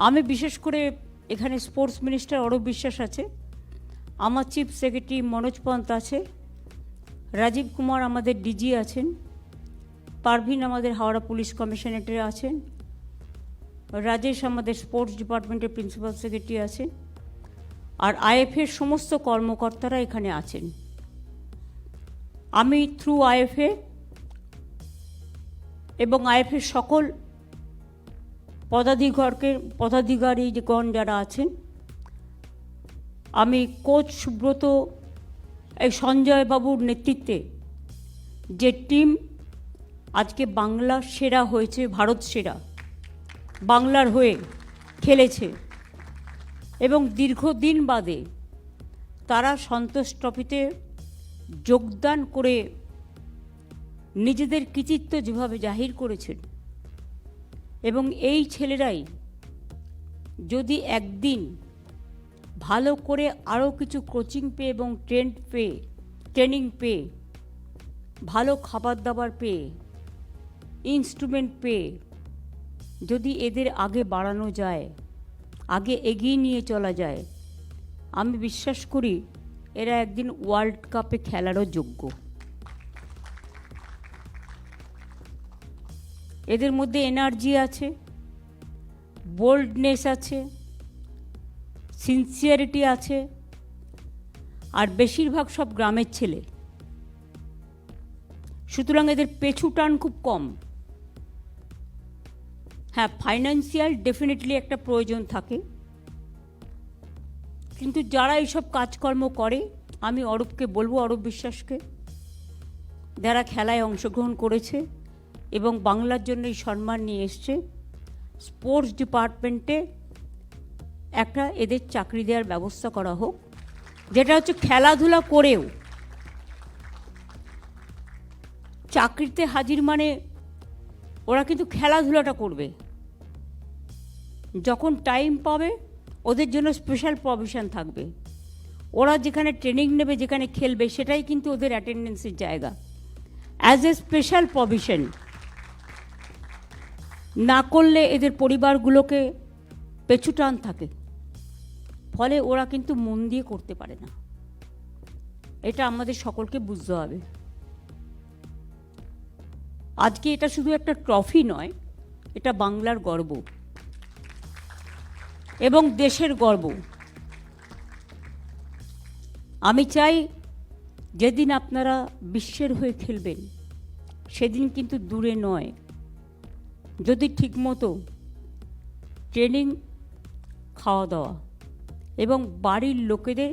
আমি বিশেষ করে এখানে স্পোর্টস মিনিস্টার অরূপ বিশ্বাস আছে, আমার চিফ সেক্রেটারি মনোজ পন্ত আছে, রাজীব কুমার আমাদের ডিজি আছেন, পারভিন আমাদের হাওড়া পুলিশ কমিশনারেটে আছেন, রাজেশ আমাদের স্পোর্টস ডিপার্টমেন্টের প্রিন্সিপাল সেক্রেটারি আছেন, আর আইএফএর সমস্ত কর্মকর্তারা এখানে আছেন। আমি থ্রু আইএফএ এবং আইএফএর সকল পদাধিকারীগণ যারা আছেন, আমি কোচ সুব্রত এই সঞ্জয় বাবুর নেতৃত্বে যে টিম আজকে বাংলা সেরা হয়েছে, ভারত সেরা বাংলার হয়ে খেলেছে এবং দীর্ঘদিন বাদে তারা সন্তোষ ট্রফিতে যোগদান করে নিজেদের কৃতিত্ব যেভাবে জাহির করেছেন, এবং এই ছেলেরাই যদি একদিন ভালো করে আরও কিছু কোচিং পেয়ে এবং ট্রেনিং পেয়ে, ভালো খাবার দাবার পেয়ে, ইনস্ট্রুমেন্ট পেয়ে যদি এদের আগে বাড়ানো যায়, আগে এগিয়ে নিয়ে চলা যায়, আমি বিশ্বাস করি এরা একদিন ওয়ার্ল্ড কাপে খেলারও যোগ্য। এদের মধ্যে এনার্জি আছে, বোল্ডনেস আছে, সিনসিয়ারিটি আছে, আর বেশিরভাগ সব গ্রামের ছেলে, সুতরাং এদের পেছু টান খুব কম। হ্যাঁ, ফাইন্যান্সিয়াল ডেফিনেটলি একটা প্রয়োজন থাকে, কিন্তু যারা এইসব কাজকর্ম করে, আমি অরূপকে বলবো, অরূপ বিশ্বাসকে, যারা খেলায় অংশগ্রহণ করেছে এবং বাংলার জন্য এই সম্মান নিয়ে এসছে, স্পোর্টস ডিপার্টমেন্টে একটা এদের চাকরি দেওয়ার ব্যবস্থা করা হোক, যেটা হচ্ছে খেলাধুলা করেও চাকরিতে হাজির, মানে ওরা কিন্তু খেলাধুলাটা করবে, যখন টাইম পাবে ওদের জন্য স্পেশাল প্রভিশন থাকবে, ওরা যেখানে ট্রেনিং নেবে, যেখানে খেলবে, সেটাই কিন্তু ওদের অ্যাটেন্ডেন্সের জায়গা, অ্যাজ এ স্পেশাল প্রভিশন। না করলে এদের পরিবারগুলোকে পেছু টান থাকে, ফলে ওরা কিন্তু মন দিয়ে করতে পারে না। এটা আমাদের সকলকে বুঝতে হবে। আজকে এটা শুধু একটা ট্রফি নয়, এটা বাংলার গর্ব এবং দেশের গর্ব। আমি চাই যেদিন আপনারা বিশ্বের হয়ে খেলবেন, সেদিন কিন্তু দূরে নয়, যদি ঠিকমতো ট্রেনিং, খাওয়া দাওয়া এবং বাড়ির লোকেদের,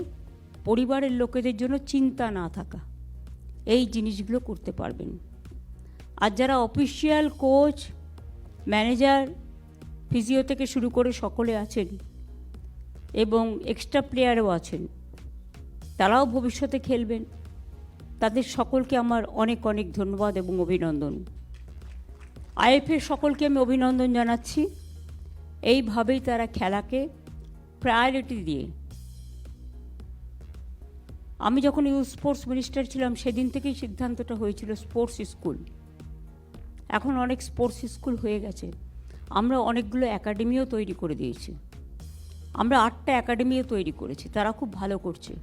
পরিবারের লোকেদের জন্য চিন্তা না থাকা, এই জিনিসগুলো করতে পারবেন। আর যারা অফিসিয়াল কোচ, ম্যানেজার, ফিজিও থেকে শুরু করে সকলে আছেন এবং এক্সট্রা প্লেয়ারও আছেন, তারাও ভবিষ্যতে খেলবেন, তাদের সকলকে আমার অনেক অনেক ধন্যবাদ এবং অভিনন্দন। আইএফএ সকলকে আমি অভিনন্দন জানাচ্ছি। এইভাবেই তারা খেলাকে প্রায়োরিটি দিয়ে, আমি যখন ইউথ স্পোর্টস মিনিস্টার ছিলাম সেদিন থেকেই সিদ্ধান্তটা হয়েছিল স্পোর্টস স্কুল। এখন অনেক স্পোর্টস স্কুল হয়ে গেছে, আমরা অনেকগুলো একাডেমিও তৈরি করে দিয়েছি, আমরা 8টা একাডেমিও তৈরি করেছি, তারা খুব ভালো করছে।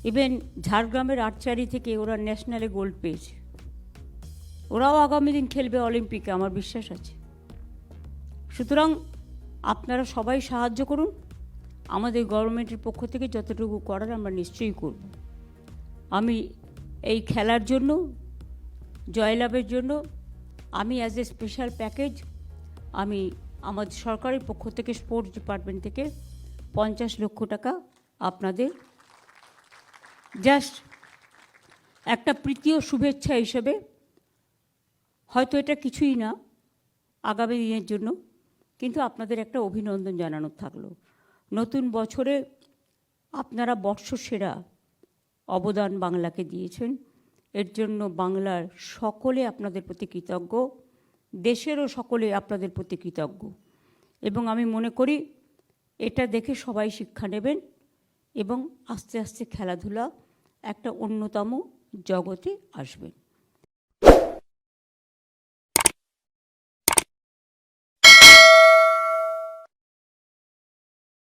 ইভেন ঝাড়গ্রামের আর্চারি থেকে ওরা ন্যাশনালে গোল্ড পেয়েছে, ওরাও আগামী দিন খেলবে অলিম্পিকে, আমার বিশ্বাস আছে। সুতরাং আপনারা সবাই সাহায্য করুন, আমাদের গভর্নমেন্টের পক্ষ থেকে যতটুকু করার আমরা নিশ্চয়ই করব। আমি এই খেলার জন্য, জয়লাভের জন্য, আমি অ্যাজ এ স্পেশাল প্যাকেজ আমি আমাদের সরকারের পক্ষ থেকে, স্পোর্টস ডিপার্টমেন্ট থেকে 50 লক্ষ টাকা আপনাদের জাস্ট একটা প্রীতি ও শুভেচ্ছা হিসেবে, হয়তো এটা কিছুই না আগামী দিনের জন্য, কিন্তু আপনাদের একটা অভিনন্দন জানানোর থাকলো। নতুন বছরে আপনারা বর্ষসেরা অবদান বাংলাকে দিয়েছেন, এর জন্য বাংলার সকলে আপনাদের প্রতি কৃতজ্ঞ, দেশেরও সকলে আপনাদের প্রতি কৃতজ্ঞ। এবং আমি মনে করি এটা দেখে সবাই শিক্ষা নেবেন এবং আস্তে আস্তে খেলাধুলা একটা অন্যতম জগতে আসবেন।